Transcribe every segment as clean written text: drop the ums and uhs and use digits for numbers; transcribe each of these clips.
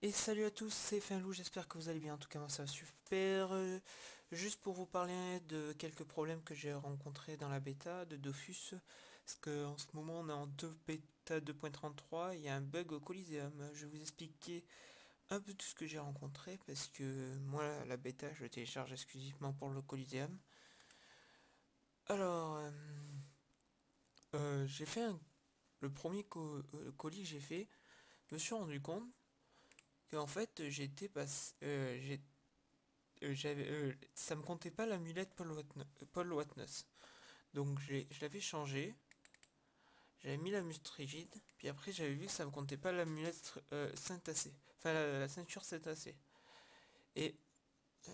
Et salut à tous, c'est Finlou, j'espère que vous allez bien, en tout cas moi ça va super. Juste pour vous parler de quelques problèmes que j'ai rencontrés dans la bêta de Dofus, parce que en ce moment on est en bêta 2.33, il y a un bug au Coliseum. Je vais vous expliquer un peu tout ce que j'ai rencontré, parce que moi la bêta je télécharge exclusivement pour le Coliseum. Alors, j'ai fait le premier colis que j'ai fait, je me suis rendu compte qu'en fait j'étais passé, ça me comptait pas l'amulette Paul Watness. Donc je l'avais changé, j'avais mis la rigide, puis après j'avais vu que ça me comptait pas l'amulette Saint-Acé, enfin la ceinture Saint-Acé. Et,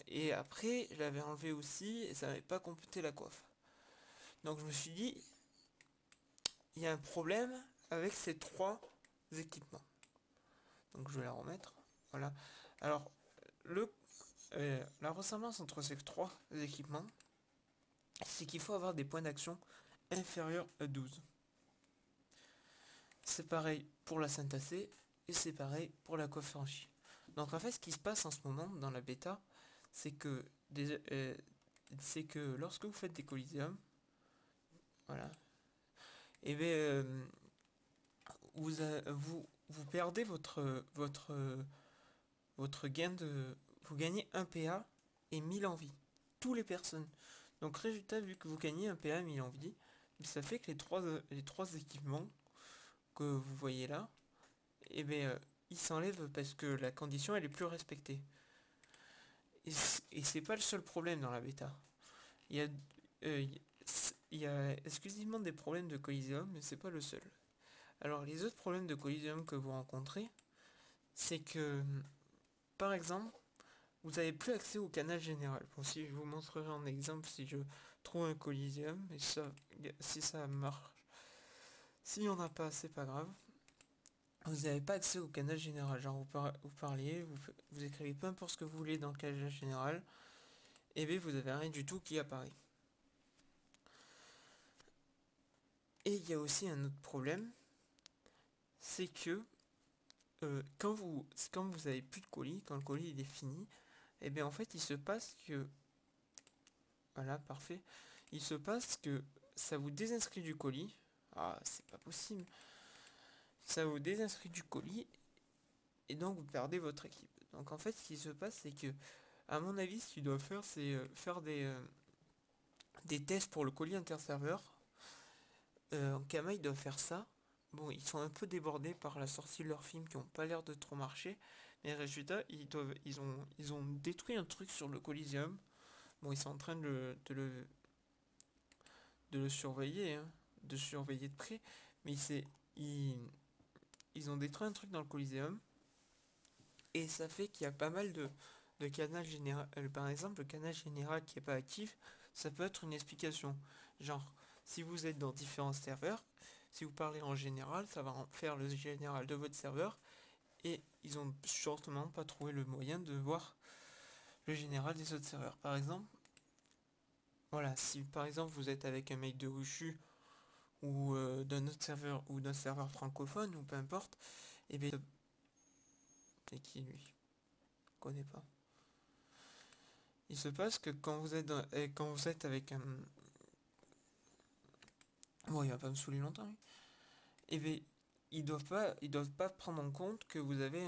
et après je l'avais enlevé aussi et ça n'avait pas complété la coiffe. Donc je me suis dit, il y a un problème avec ces trois équipements. Donc je vais la remettre. Voilà. Alors, la ressemblance entre ces trois équipements, c'est qu'il faut avoir des points d'action inférieurs à 12. C'est pareil pour la Saint-Acé et c'est pareil pour la coiffe franchie. Donc en fait, ce qui se passe en ce moment dans la bêta, c'est que, lorsque vous faites des coliseums, voilà, et bien vous perdez votre gain de, vous gagnez 1 PA et 1000 en vie, tous les personnes. Donc résultat, vu que vous gagnez 1 PA et 1000 en vie, ça fait que les trois équipements que vous voyez là, et bien il s'enlève parce que la condition elle est plus respectée. Et c'est pas le seul problème dans la bêta. Il y a, il y a exclusivement des problèmes de Coliseum, mais c'est pas le seul. Alors les autres problèmes de Coliseum que vous rencontrez, c'est que par exemple, vous n'avez plus accès au canal général. Bon, si je vous montrerai en exemple si je trouve un Coliseum, et ça, si ça marche. Si on n'a pas, c'est pas grave. Vous n'avez pas accès au canal général. Genre, vous parliez, vous écrivez peu importe ce que vous voulez dans le canal général, et bien vous avez rien du tout qui apparaît. Et il y a aussi un autre problème, c'est que quand vous avez plus de colis, quand le colis il est fini, et bien en fait il se passe que, voilà, parfait, il se passe que ça vous désinscrit du colis. Ah, c'est pas possible. Ça vous désinscrit du colis et donc vous perdez votre équipe. Donc en fait ce qui se passe c'est que, à mon avis, ce qu'il doit faire c'est faire des tests pour le colis interserveur. En Kama ils doivent faire ça. Bon, ils sont un peu débordés par la sortie de leur film qui ont pas l'air de trop marcher. Mais résultat, ils ont détruit un truc sur le Coliseum. Bon, ils sont en train de le surveiller, hein, de surveiller de près. Mais ils, ils ont détruit un truc dans le Coliseum. Et ça fait qu'il y a pas mal de canal général. Par exemple, le canal général qui est pas actif, ça peut être une explication. Genre, si vous êtes dans différents serveurs, si vous parlez en général, ça va faire le général de votre serveur. Et ils ont sûrement pas trouvé le moyen de voir le général des autres serveurs. Par exemple, voilà, si par exemple vous êtes avec un mec de Rushu ou d'un autre serveur ou d'un serveur francophone ou peu importe, et bien c'est qui lui? Je connais pas. Il se passe que quand vous êtes avec un... Bon, il va pas me saouler longtemps, lui. Et bien, ils doivent pas prendre en compte que vous avez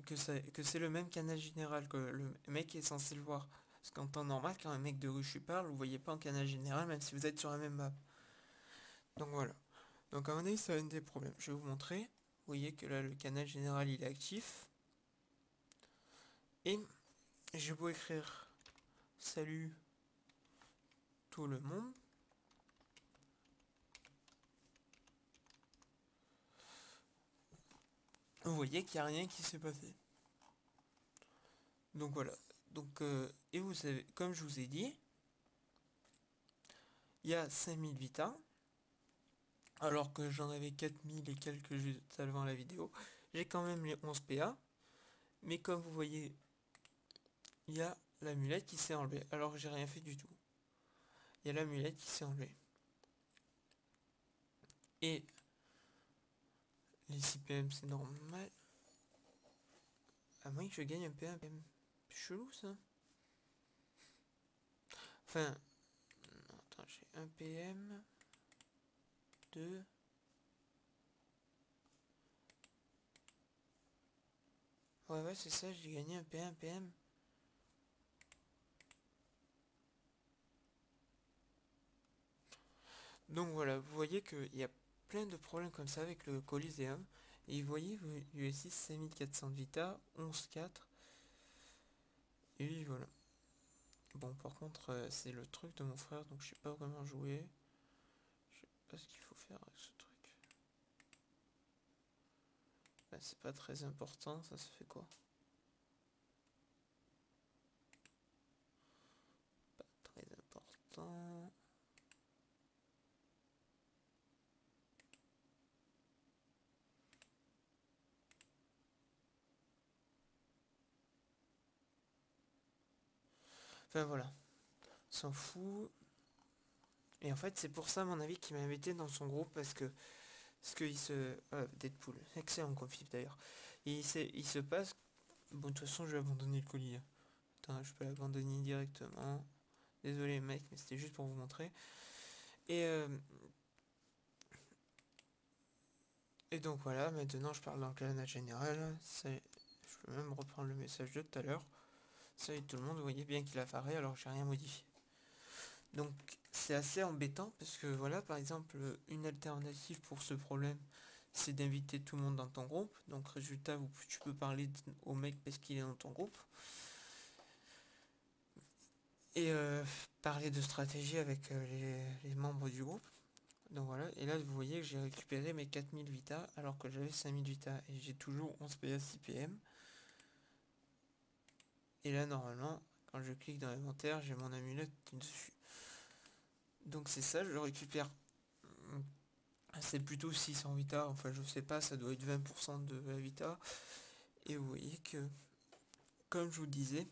que c'est le même canal général, que le mec est censé le voir. Parce qu'en temps normal, quand un mec de Rushu parle, vous voyez pas en canal général, même si vous êtes sur la même map. Donc voilà. Donc à mon avis, ça va être des problèmes. Je vais vous montrer. Vous voyez que là, le canal général, il est actif. Et je vais vous écrire salut tout le monde. Vous voyez qu'il n'y a rien qui s'est passé. Donc voilà. Donc, et vous savez, comme je vous ai dit, il y a 5000 Vita, alors que j'en avais 4000 et quelques juste avant la vidéo. J'ai quand même les 11 PA, mais comme vous voyez, il y a l'amulette qui s'est enlevée, alors que j'ai rien fait du tout. Il y a l'amulette qui s'est enlevée. Et les 6 PM, c'est normal. À moins que je gagne un PM. C'est chelou ça. Enfin, non, attends, j'ai 1 PM, 2. Ouais, c'est ça, j'ai gagné un PM, PM. Donc voilà, vous voyez qu'il y a plein de problèmes comme ça avec le Coliseum. Et vous voyez, USI 5400 Vita, 11.4. Et voilà. Bon, par contre, c'est le truc de mon frère, donc je sais pas vraiment jouer. Je sais pas ce qu'il faut faire avec ce truc. Ben, c'est pas très important, ça se fait quoi? Pas très important. Enfin voilà, s'en fout. Et en fait, c'est pour ça, à mon avis, qu'il m'a invité dans son groupe, parce qu'il se... Deadpool, excellent config d'ailleurs. Il se passe... Bon, de toute façon, je vais abandonner le colis, hein. Attends, je peux l'abandonner directement. Désolé, mec, mais c'était juste pour vous montrer. Et, euh, et donc voilà, maintenant je parle dans le canal général. Je peux même reprendre le message de tout à l'heure. Salut tout le monde, vous voyez bien qu'il apparaît alors que j'ai rien modifié. Donc c'est assez embêtant parce que voilà, par exemple, une alternative pour ce problème, c'est d'inviter tout le monde dans ton groupe. Donc résultat, tu peux parler au mec parce qu'il est dans ton groupe. Et parler de stratégie avec les membres du groupe. Donc voilà, et là vous voyez que j'ai récupéré mes 4000 Vita alors que j'avais 5000 Vita et j'ai toujours 11 PA 6 PM. Et là normalement, quand je clique dans l'inventaire, j'ai mon amulette dessus. Donc c'est ça, je le récupère. C'est plutôt 600 Vita, enfin je sais pas, ça doit être 20% de la Vita. Et vous voyez que, comme je vous disais,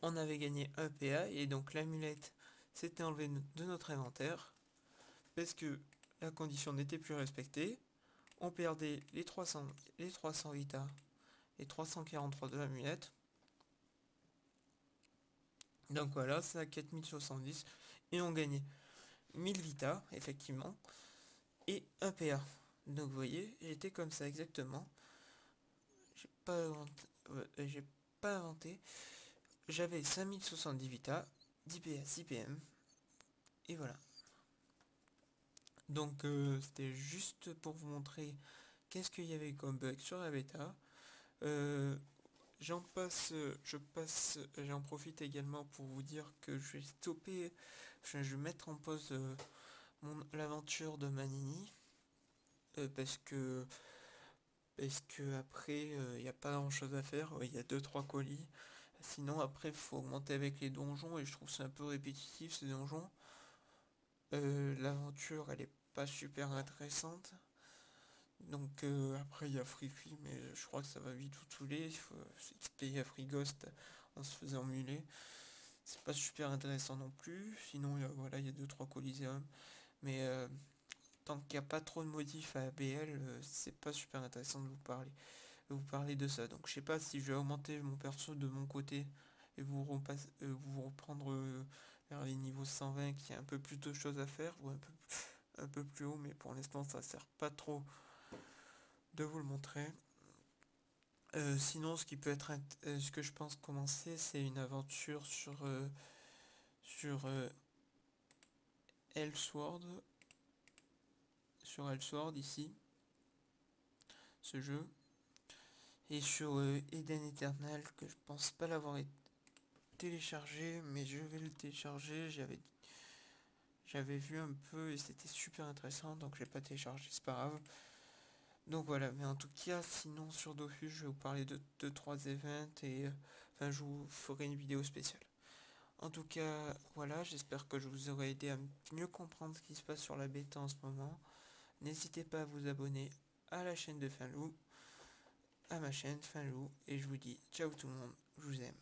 on avait gagné 1 PA et donc l'amulette s'était enlevée de notre inventaire parce que la condition n'était plus respectée. On perdait les 300 Vita et 343 de l'amulette. Donc voilà, c'est à 4070 et on gagnait 1000 Vita, effectivement, et 1 PA. Donc vous voyez, j'étais comme ça exactement. J'ai pas inventé. J'ai pas inventé. J'avais 5070 Vita, 10 PA, 6 PM, et voilà. Donc c'était juste pour vous montrer qu'est-ce qu'il y avait comme bug sur la bêta. J'en profite également pour vous dire que je vais stopper, je vais mettre en pause l'aventure de Manini parce que après il n'y a pas grand chose à faire, il y a 2-3 colis. Sinon après il faut augmenter avec les donjons et je trouve ça un peu répétitif ces donjons. L'aventure elle est pas super intéressante. Donc après il y a Free Free mais je crois que ça va vite vous saouler. Il faut XP à Free Ghost en se faisant muler. C'est pas super intéressant non plus. Sinon voilà il y a 2-3 Coliseum. Mais tant qu'il n'y a pas trop de modifs à ABL, c'est pas super intéressant de vous parler de ça. Donc je sais pas si je vais augmenter mon perso de mon côté et vous reprendre vers les niveaux 120 qui a un peu plus de choses à faire ou un peu plus haut, mais pour l'instant ça sert pas trop de vous le montrer. Sinon ce que je pense commencer c'est une aventure sur Elsword ici, ce jeu. Et sur Eden Eternal, que je pense pas l'avoir téléchargé, mais je vais le télécharger. J'avais vu un peu et c'était super intéressant, donc je vais pas télécharger, c'est pas grave. Donc voilà, mais en tout cas, sinon sur Dofus, je vais vous parler de 2-3 events et enfin je vous ferai une vidéo spéciale. En tout cas, voilà, j'espère que je vous aurai aidé à mieux comprendre ce qui se passe sur la bêta en ce moment. N'hésitez pas à vous abonner à la chaîne de Finlou, à ma chaîne Finlou, et je vous dis ciao tout le monde, je vous aime.